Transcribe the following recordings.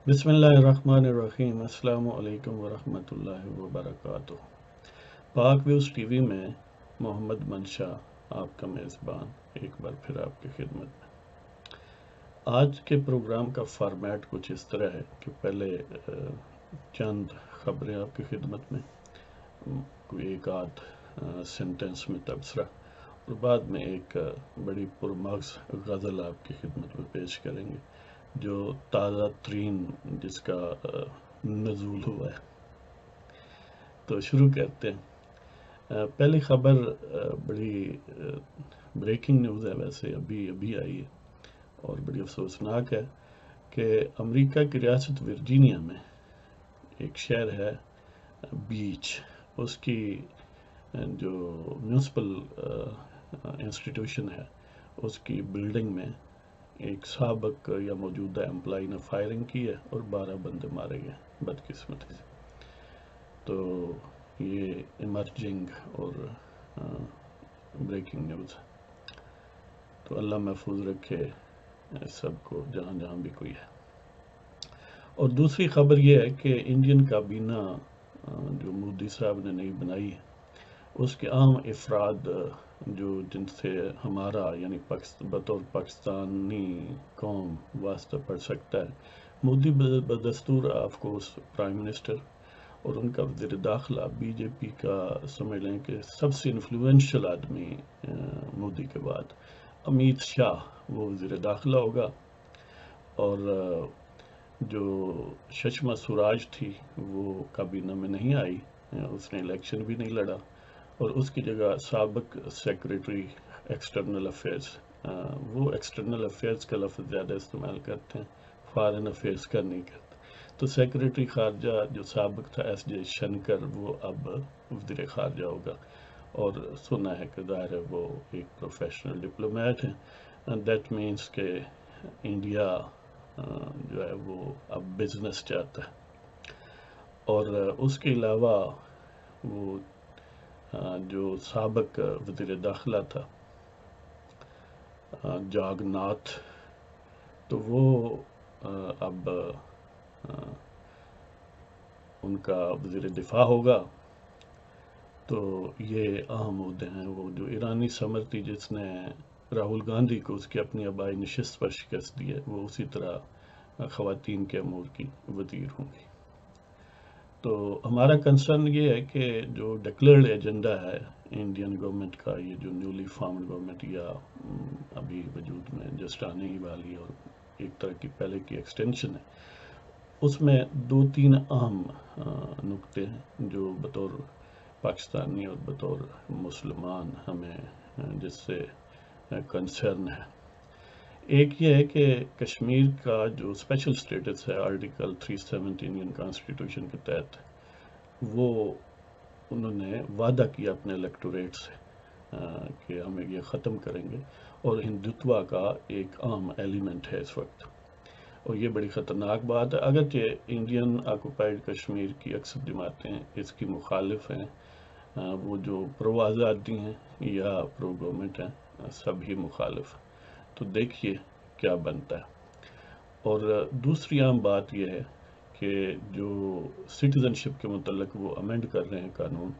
بسم اللہ الرحمن الرحیم۔ السلام علیکم ورحمۃ اللہ وبرکاتہ۔ پاک ویوز ٹی وی میں محمد منشا آپ کا میزبان ایک بار پھر آپ کی خدمت میں۔ آج کے پروگرام کا فارمیٹ کچھ اس طرح ہے کہ پہلے چند خبریں آپ کی خدمت میں، کوئی ایک آدھ سینٹنس میں تبصرہ، اور بعد میں ایک بڑی پرمغز غزل آپ کی خدمت میں پیش کریں گے جو تازہ ترین جس کا نزول ہوا ہے۔ تو شروع کرتے ہیں۔ پہلی خبر بڑی بریکنگ نیوز ہے، ویسے ابھی آئی ہے اور بڑی افسوسناک ہے کہ امریکہ کی ریاست ورجینیا میں ایک شہر ہے بیچ، اس کی جو میونسپل انسٹیٹیوشن ہے اس کی بلڈنگ میں ایک سابق یا موجودہ امپلائی نے فائرنگ کی ہے اور 12 بندے مارے گئے بدقسمتی سے۔ تو یہ ایمرجنگ اور بریکنگ نیوز ہے، تو اللہ محفوظ رکھے سب کو جہاں جہاں بھی کوئی ہے۔ اور دوسری خبر یہ ہے کہ انڈین کابینہ جو مودی صاحب نے نئی بنائی ہے اس کے عام افراد جو جن سے ہمارا یعنی بطور پاکستانی قوم واسطہ پڑ سکتا ہے، مودی بدستور آف کورس پرائم منسٹر اور ان کا وزیر داخلہ بی جے پی کا سمجھ لیں کہ سب سے انفلوئنشل آدمی مودی کے بعد امیت شاہ وہ وزیر داخلہ ہوگا، اور جو ششما سوراج تھی وہ کابینہ میں نہیں آئی، اس نے الیکشن بھی نہیں لڑا، اور اس کی جگہ سابق سیکریٹری ایکسٹرنل افیئرز، وہ ایکسٹرنل افیئرز کا لفظ زیادہ استعمال کرتے ہیں، فارن افیئرز کا نہیں کرتے۔ تو سیکریٹری خارجہ جو سابق تھا ایس جے شنکر، وہ اب وزیر خارجہ ہوگا، اور سنا ہے کہ ظاہر ہے وہ ایک پروفیشنل ڈپلومیٹ ہیں۔ دیٹ مینس کہ انڈیا جو ہے وہ اب بزنس چاہتا ہے، اور اس کے علاوہ وہ جو سابق وزیر داخلہ تھا جاگ ناتھ، تو وہ اب ان کا وزیر دفاع ہوگا۔ تو یہ اہم عہدے ہیں۔ وہ جو ایرانی سمر تھی جس نے راہل گاندھی کو اس کی اپنی آبائی نشست پر شکست دی ہے، وہ اسی طرح خواتین کے امور کی وزیر ہوں گی۔ تو ہمارا کنسرن یہ ہے کہ جو ڈکلیئرڈ ایجنڈا ہے انڈین گورنمنٹ کا، یہ جو نیولی فارمڈ گورنمنٹ یا ابھی وجود میں جسٹ آنے ہی والی اور ایک طرح کی پہلے کی ایکسٹینشن ہے، اس میں دو تین اہم نکتے ہیں جو بطور پاکستانی اور بطور مسلمان ہمیں جس سے کنسرن ہے۔ ایک یہ ہے کہ کشمیر کا جو اسپیشل سٹیٹس ہے آرٹیکل 370 انڈین کانسٹیٹیوشن کے تحت، وہ انہوں نے وعدہ کیا اپنے الیکٹوریٹ سے کہ ہم یہ ختم کریں گے، اور ہندوتوا کا ایک اہم ایلیمنٹ ہے اس وقت، اور یہ بڑی خطرناک بات ہے۔ اگرچہ انڈین آکوپائڈ کشمیر کی اکثر جماعتیں اس کی مخالف ہیں، وہ جو پرو آزادی ہیں یا پرو گورنمنٹ ہیں، سب ہی مخالف، تو دیکھیے کیا بنتا ہے۔ اور دوسری عام بات یہ ہے کہ جو سٹیزن شپ کے متعلق وہ امینڈ کر رہے ہیں قانون،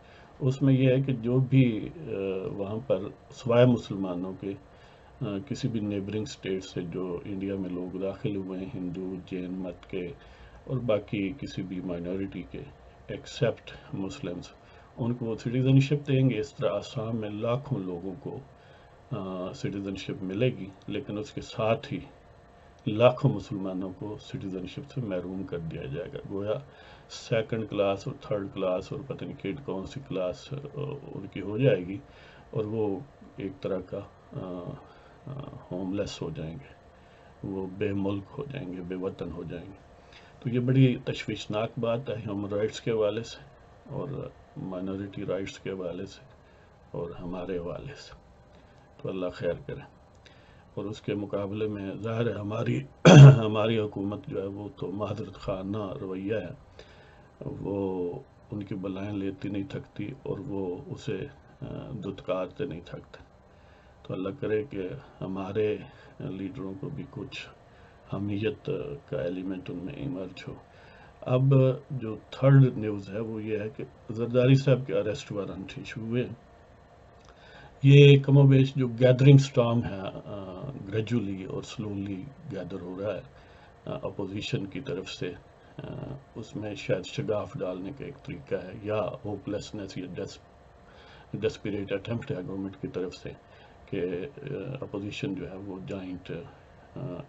اس میں یہ ہے کہ جو بھی وہاں پر سوائے مسلمانوں کے کسی بھی نیبرنگ سٹیٹ سے جو انڈیا میں لوگ داخل ہوئے ہیں، ہندو جین مت کے اور باقی کسی بھی مائنورٹی کے ایکسیپٹ مسلمز، ان کو وہ سٹیزن شپ دیں گے۔ اس طرح آسام میں لاکھوں لوگوں کو سٹیزن شپ ملے گی، لیکن اس کے ساتھ ہی لاکھوں مسلمانوں کو سٹیزن شپ سے محروم کر دیا جائے گا، گویا سیکنڈ کلاس اور تھرڈ کلاس اور پتہ نہیں کون سی کلاس ان کی ہو جائے گی، اور وہ ایک طرح کا ہوم لیس ہو جائیں گے، وہ بے ملک ہو جائیں گے، بے وطن ہو جائیں گے۔ تو یہ بڑی تشویشناک بات ہے ہیومن رائٹس کے حوالے سے اور مائنورٹی رائٹس کے حوالے سے اور ہمارے حوالے سے، تو اللہ خیر کرے۔ اور اس کے مقابلے میں ظاہر ہے ہماری حکومت جو ہے وہ تو معذرت خانہ رویہ ہے، وہ ان کی بلائیں لیتی نہیں تھکتی اور وہ اسے دھتکارتے نہیں تھکتے۔ تو اللہ کرے کہ ہمارے لیڈروں کو بھی کچھ حمیت کا ایلیمنٹ ان میں ایمرج ہو۔ اب جو تھرڈ نیوز ہے وہ یہ ہے کہ زرداری صاحب کے اریسٹ وارنٹ ایشو ہوئے۔ یہ کم و بیش جو گیدرنگ سٹارم ہے گریجولی اور سلولی گیدر ہو رہا ہے اپوزیشن کی طرف سے، اس میں شاید شگاف ڈالنے کا ایک طریقہ ہے یا ہوپ لیسنس یا ڈیسپریٹ اٹیمپٹ ہے گورنمنٹ کی طرف سے کہ اپوزیشن جو ہے وہ جوائنٹ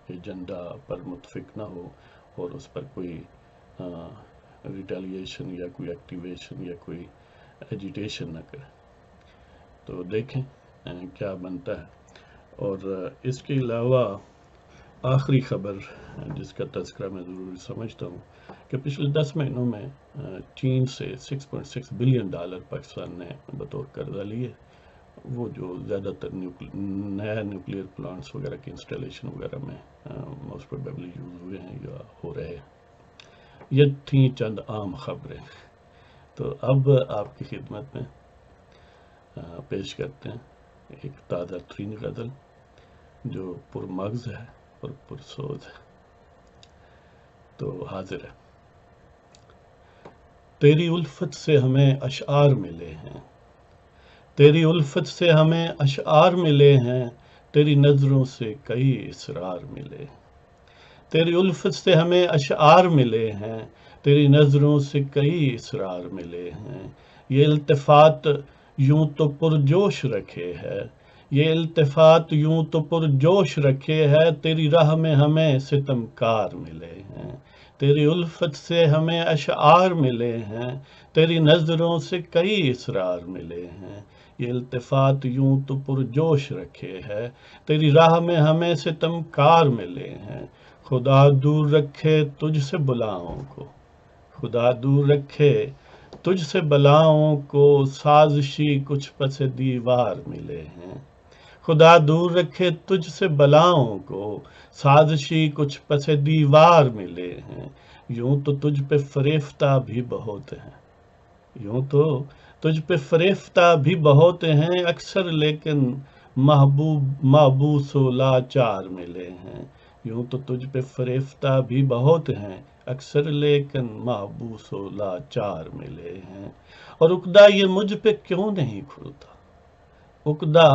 ایجنڈا پر متفق نہ ہو اور اس پر کوئی ریٹیلیشن یا کوئی ایکٹیویشن یا کوئی ایجیٹیشن نہ کرے۔ تو دیکھیں کیا بنتا ہے۔ اور اس کے علاوہ آخری خبر جس کا تذکرہ میں ضروری سمجھتا ہوں کہ پچھلے 10 مہینوں میں چین سے $6.6 بلین پاکستان نے بطور قرضہ لیے، وہ جو زیادہ تر نیا نیوکلیئر پلانٹس وغیرہ کی انسٹالیشن وغیرہ میں موسٹ پروبیبلی یوز ہوئے ہیں یا ہو رہے ہیں۔ یہ تھیں چند عام خبریں۔ تو اب آپ کی خدمت میں پیش کرتے ہیں ایک تازہ ترین غزل جو پرمغز ہے اور پرسوز ہے۔ تو حاضر ہے۔ تیری الفت سے ہمیں اشعار ملے ہیں، تیری الفت سے ہمیں اشعار ملے ہیں، تیری نظروں سے کئی اسرار ملے۔ تیری الفت سے ہمیں اشعار ملے ہیں، تیری نظروں سے کئی اسرار ملے ہیں۔ یہ التفات یوں تو پرجوش رکھے ہے، یہ التفات یوں تو پرجوش رکھے ہے، تیری راہ میں ہمیں ستمکار ملے ہیں۔ تیری الفت سے ہمیں اشعار ملے ہیں، تیری نظروں سے کئی اسرار ملے ہیں۔ یہ التفات یوں تو پرجوش رکھے ہے، تیری راہ میں ہمیں ستمکار ملے ہیں۔ خدا دور رکھے تجھ سے بلاؤں کو، خدا دور رکھے تجھ سے بلاؤں کو، سازشی کچھ پس دیوار ملے ہیں۔ خدا دور رکھے تجھ سے بلاؤں کو، سازشی کچھ پس دیوار ملے ہیں۔ یوں تو تجھ پہ فریفتہ بھی بہت ہیں، یوں تو تجھ پہ فریفتہ بھی بہت ہیں، اکثر لیکن محبوس و لاچار ملے ہیں۔ یوں تو تجھ پہ فریفتہ بھی بہت ہیں، اکثر لیکن محبوس و لاچار ملے ہیں۔ اور عقدہ یہ مجھ پہ کیوں نہیں کھلتا، عقدہ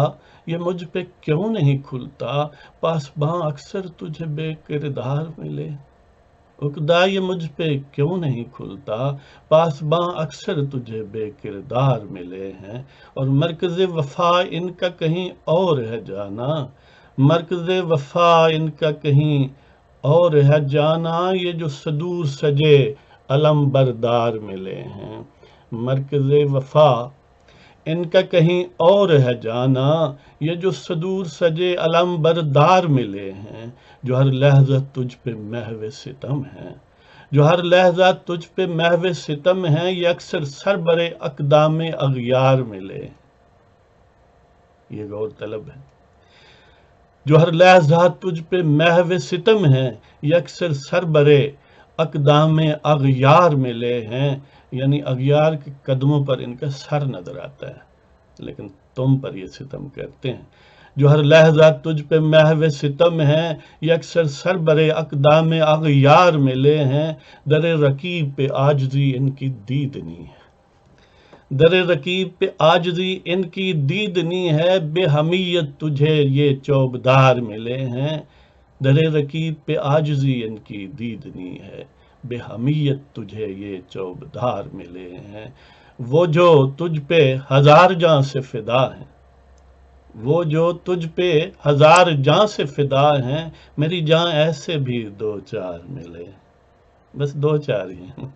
یہ مجھ پہ کیوں نہیں کھلتا، پاسباں اکثر تجھے بے کردار ملے۔ عقدہ یہ مجھ پہ کیوں نہیں کھلتا، پاسباں اکثر تجھے بے کردار ملے ہیں۔ اور مرکز وفا ان کا کہیں اور ہے جانا، مرکز وفا ان کا کہیں اور ہے جانا، یہ جو صدور سجے علم بردار ملے ہیں۔ مرکز وفا ان کا کہیں اور ہے جانا، یہ جو صدور سجے علم بردار ملے ہیں۔ جو ہر لحظہ تجھ پہ محو ستم ہے، جو ہر لحظہ تجھ پہ محو ستم ہے، یہ اکثر سربرے اقدام اغیار ملے۔ یہ غور طلب ہے۔ جو ہر لحظہ تجھ پہ محو ستم ہے، یہ اکثر سربرے اقدام اغیار ملے ہیں، یعنی اغیار کے قدموں پر ان کا سر نظر آتا ہے لیکن تم پر یہ ستم کرتے ہیں۔ جو ہر لحظہ تجھ پہ محو ستم ہے، یہ اکثر سربرے اقدام اغیار ملے ہیں، در رقیب پہ عاجزی ان کی دیدنی ہے، در رقیب پہ عاجزی ان کی دیدنی ہے، بے حمیت تجھے یہ چوبدار ملے ہیں۔ در رقیب پہ عاجزی ان کی دیدنی ہے، بے حمیت تجھے یہ چوبدار ملے ہیں۔ وہ جو تجھ پہ ہزار جاں سے فدا ہیں، وہ جو تجھ پہ ہزار جاں سے فدا ہیں، میری جاں ایسے بھی دو چار ملے، بس دو چار ہی ہیں۔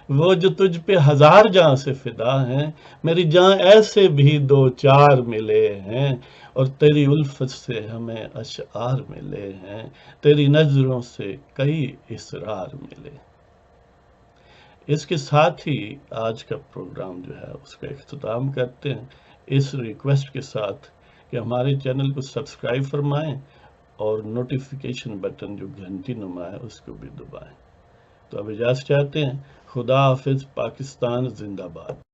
وہ جو تجھ پہ ہزار جاں سے فدا ہیں، میری جاں ایسے بھی دو چار ملے ہیں۔ اور تیری الفت سے ہمیں اشعار ملے ہیں، تیری نظروں سے کئی اسرار ملے۔ اس کے ساتھ ہی آج کا پروگرام جو ہے اس کا اختتام کرتے ہیں، اس ریکویسٹ کے ساتھ کہ ہمارے چینل کو سبسکرائب فرمائیں اور نوٹیفیکیشن بٹن جو گھنٹی نما ہے اس کو بھی دبائیں۔ تو اب اجازت چاہتے ہیں۔ خدا حافظ، پاکستان زندہ باد۔